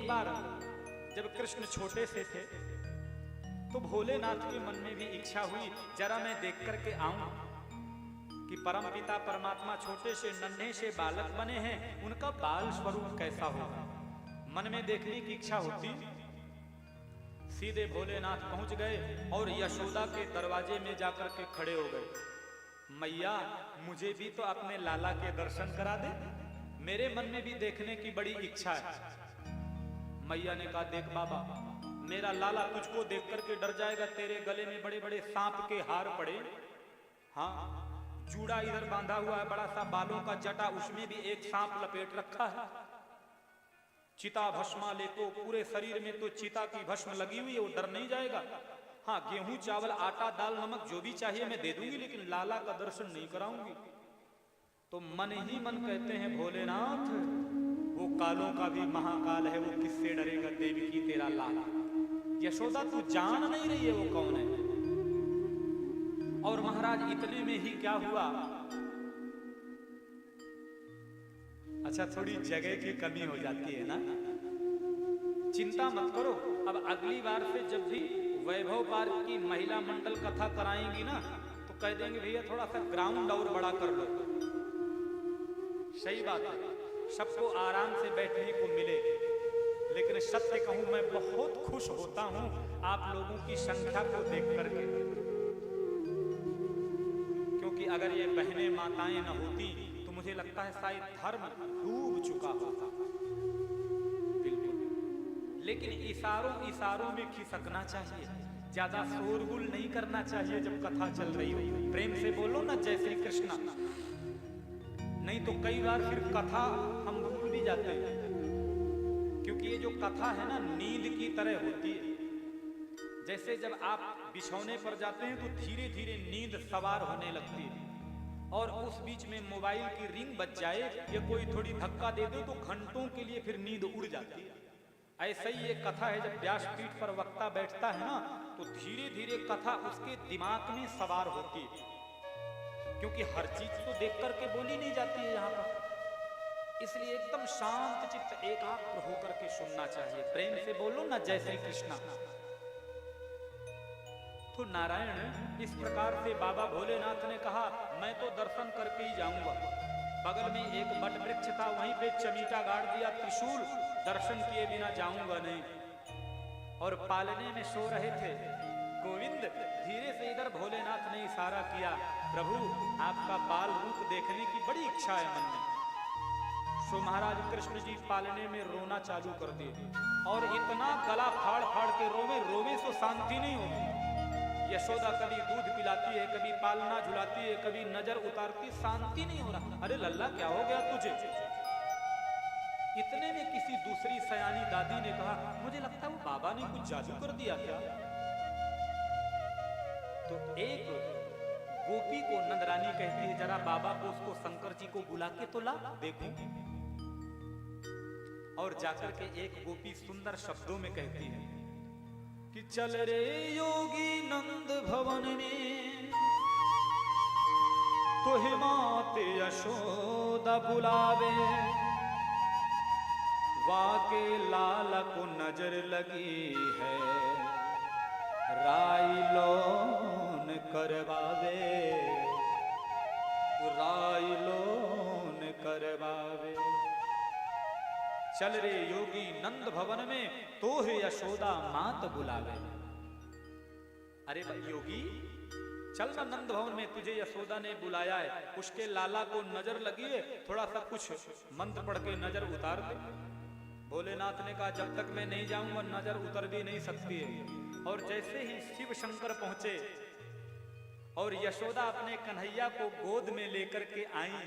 एक बार जब कृष्ण छोटे से थे तो भोलेनाथ के मन में भी इच्छा हुई, जरा मैं देख करके आऊं कि परमपिता परमात्मा छोटे से नन्हे से बालक बने हैं, उनका बाल स्वरूप कैसा होगा। मन में देखने की इच्छा होती। सीधे भोलेनाथ पहुंच गए और यशोदा के दरवाजे में जाकर के खड़े हो गए। मैया, मुझे भी तो अपने लाला के दर्शन करा दे, मेरे मन में भी देखने की बड़ी इच्छा है। मैया ने कहा, देख बाबा, मेरा लाला तुझको देख करके डर जाएगा, तेरे गले में बड़े बड़े सांप के हार पड़े, हाँ, जूड़ा इधर बांधा हुआ है बड़ा सा, बालों का जटा, उसमें भी एक सांप लपेट रखा है, चिता भस्मा ले तो पूरे शरीर में तो चिता की भस्म लगी हुई है, वो डर नहीं जाएगा। हाँ, गेहूं चावल आटा दाल नमक जो भी चाहिए मैं दे दूंगी, लेकिन लाला का दर्शन नहीं कराऊंगी। तो मन ही मन कहते हैं, भोलेनाथ, वो कालों का भी महाकाल है, वो किससे डरेगा, देवकी तेरा लाला। यशोदा तू जान नहीं रही है वो कौन है। और महाराज इतने में ही क्या हुआ, अच्छा थोड़ी जगह की कमी हो जाती है ना, चिंता मत करो, अब अगली बार से जब भी वैभव पार्क की महिला मंडल कथा कराएंगी ना तो कह देंगे भैया थोड़ा सा ग्राउंड और बड़ा कर लो। सही बात है, सबको आराम से बैठने को मिले, लेकिन सत्य कहूं मैं बहुत खुश होता हूं आप लोगों की संख्या को देख करके, क्योंकि अगर ये बहनें माताएं न होती तो मुझे लगता है शायद धर्म डूब चुका होता। बिल्कुल, लेकिन इशारों में खिसकना चाहिए, ज्यादा शोरगुल नहीं करना चाहिए जब कथा चल रही हो। प्रेम से बोलो ना जय श्री कृष्णा, नहीं तो कई बार फिर कथा हम भूल भी जाते हैं, क्योंकि ये जो कथा है ना नींद की तरह होती है। जैसे जब आप बिछौने पर जाते हैं तो धीरे धीरे नींद सवार होने लगती है, और उस बीच में मोबाइल की रिंग बज जाए या कोई थोड़ी धक्का दे दे तो घंटों के लिए फिर नींद उड़ जाती है। ऐसा ही ये कथा है, जब व्यासपीठ पर वक्ता बैठता है ना तो धीरे धीरे कथा उसके दिमाग में सवार होती है, क्योंकि हर चीज तो देख करके बोली नहीं जाती है यहाँ पर, इसलिए एकदम शांत चित्त एकाग्र होकर के सुनना चाहिए। प्रेम से बोलो ना जय श्री कृष्णा। तो नारायण इस प्रकार से बाबा भोलेनाथ ने कहा, मैं तो दर्शन करके ही जाऊंगा। बगल में एक बट वृक्ष था, वहीं पे चमीटा गाड़ दिया, त्रिशूल, दर्शन किए बिना जाऊंगा नहीं। और पालने में सो रहे थे गोविंद, धीरे से इधर भोलेनाथ ने इशारा किया, प्रभु आपका बाल रूप देखने की बड़ी इच्छा है मन में। सो महाराज कृष्ण जी पालने में रोना चालू कर दिए, और इतना गला फाड़ फाड़ के रोवे सो शांति नहीं होती। यशोदा कभी दूध पिलाती है, कभी पालना झुलाती है, कभी नजर उतारती, शांति नहीं हो रहा। अरे लल्ला क्या हो गया तुझे। इतने में किसी दूसरी सयानी दादी ने कहा, मुझे लगता है वो बाबा ने कुछ जादू कर दिया क्या। तो एक गोपी को नंदरानी कहती है, जरा बाबा को उसको शंकर जी को बुला के तो ला देखूं। और जाकर के एक गोपी सुंदर शब्दों में कहती है कि चल रे योगी नंद भवन में, तो हिमात यशोदा बुलावे, वाके लाला को नजर लगी है, राई लोन करवावे, राई लोन करवावे। चल रे योगी नंद भवन में, तो है यशोदा मात बुलावे। अरे योगी चल ना नंद भवन में, तुझे यशोदा ने बुलाया है, उसके लाला को नजर लगी है, थोड़ा सा कुछ मंत्र पढ़ के नजर उतार दे। भोलेनाथ ने कहा, जब तक मैं नहीं जाऊंगा नजर उतर भी नहीं सकती है। और जैसे ही शिव शंकर पहुंचे और यशोदा अपने कन्हैया को गोद में लेकर के आई,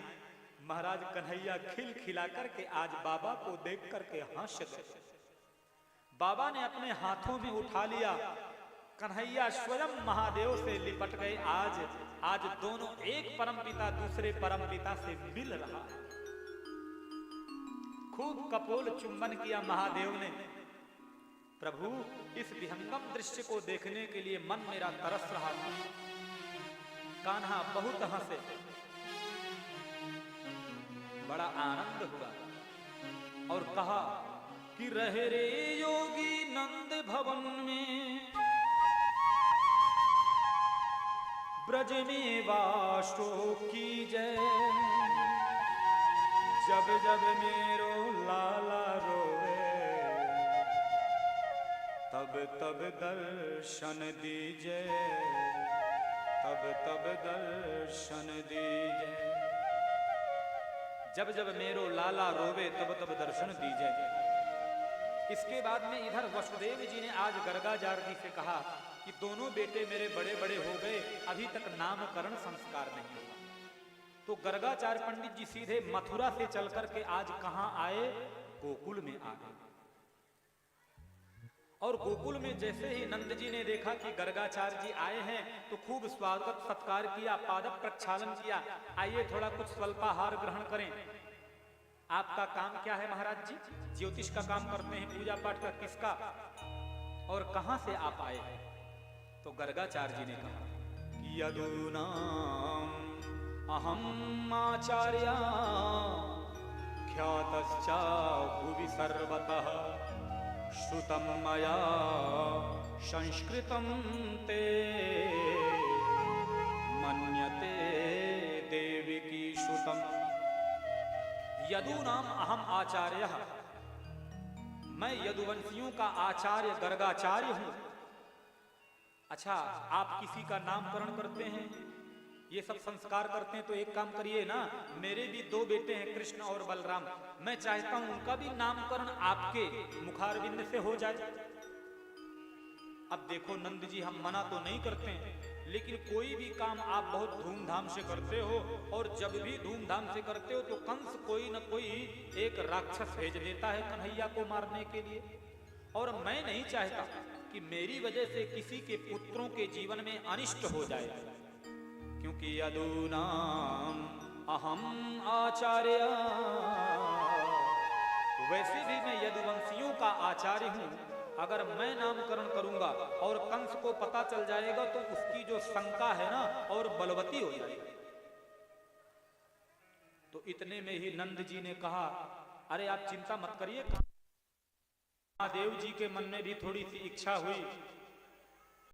महाराज कन्हैया खिल खिला करके आज बाबा को देख करके हंस गए। बाबा ने अपने हाथों में उठा लिया, कन्हैया स्वयं महादेव से लिपट गए। आज दोनों, एक परमपिता दूसरे परमपिता से मिल रहा है। खूब कपोल चुंबन किया महादेव ने। प्रभु इस विहंगम दृश्य को देखने के लिए मन मेरा तरस रहा था। कान्हा बहुत हंसे, बड़ा आनंद हुआ और कहा कि रहे रे योगी नंद भवन में, ब्रज में वासो की जय। जब जब मेरो लाला रोवे, तब तब दर्शन दीजे, तब तब दर्शन दीजे। जब जब मेरो लाला रोवे तब तब दर्शन दीजे। इसके बाद में इधर वसुदेव जी ने आज गर्गाचार्य जी से कहा कि दोनों बेटे मेरे बड़े बड़े हो गए, अभी तक नामकरण संस्कार नहीं हुआ। तो गर्गाचार्य पंडित जी सीधे मथुरा से चल करके आज कहां आए? गोकुल में आ गए। और गोकुल में जैसे ही नंद जी ने देखा कि गर्गाचार्य जी आए हैं तो खूब स्वागत सत्कार किया, पाद प्रक्षालन किया। आइए थोड़ा कुछ स्वल्पाहार ग्रहण करें। आपका काम क्या है महाराज जी? ज्योतिष का काम करते हैं, पूजा पाठ का किसका, और कहां से आप आए हैं? तो गर्गाचार्य जी ने कहा कि यदूनाम अहम आचार्य ख्यातश्च भुवि सर्वतः, श्रुतं मया संस्कृतं ते मन्यते देविकी श्रुतम्। यदूनाम अहम आचार्य, मैं यदुवंशियों का आचार्य गर्गाचार्य हूं। अच्छा, आप किसी का नामकरण करते हैं, ये सब संस्कार करते हैं, तो एक काम करिए ना, मेरे भी दो बेटे हैं कृष्ण और बलराम, मैं चाहता हूं उनका भी नामकरण आपके मुखारविंद से हो जाए। अब देखो नंद जी, हम मना तो नहीं करते हैं, लेकिन कोई भी काम आप बहुत धूमधाम से करते हो, और जब भी धूमधाम से करते हो तो कंस कोई न कोई एक राक्षस भेज देता है कन्हैया को मारने के लिए। और मैं नहीं चाहता कि मेरी वजह से किसी के पुत्रों के जीवन में अनिष्ट हो जाए, क्योंकि यदूनाम अहम आचार्य, वैसे भी मैं यदुवंशियों का आचार्य हूं। अगर मैं नामकरण करूंगा और कंस को पता चल जाएगा तो उसकी जो शंका है ना और बलवती हो जाएगी। तो इतने में ही नंद जी ने कहा, अरे आप चिंता मत करिए, महादेव जी के मन में भी थोड़ी सी इच्छा हुई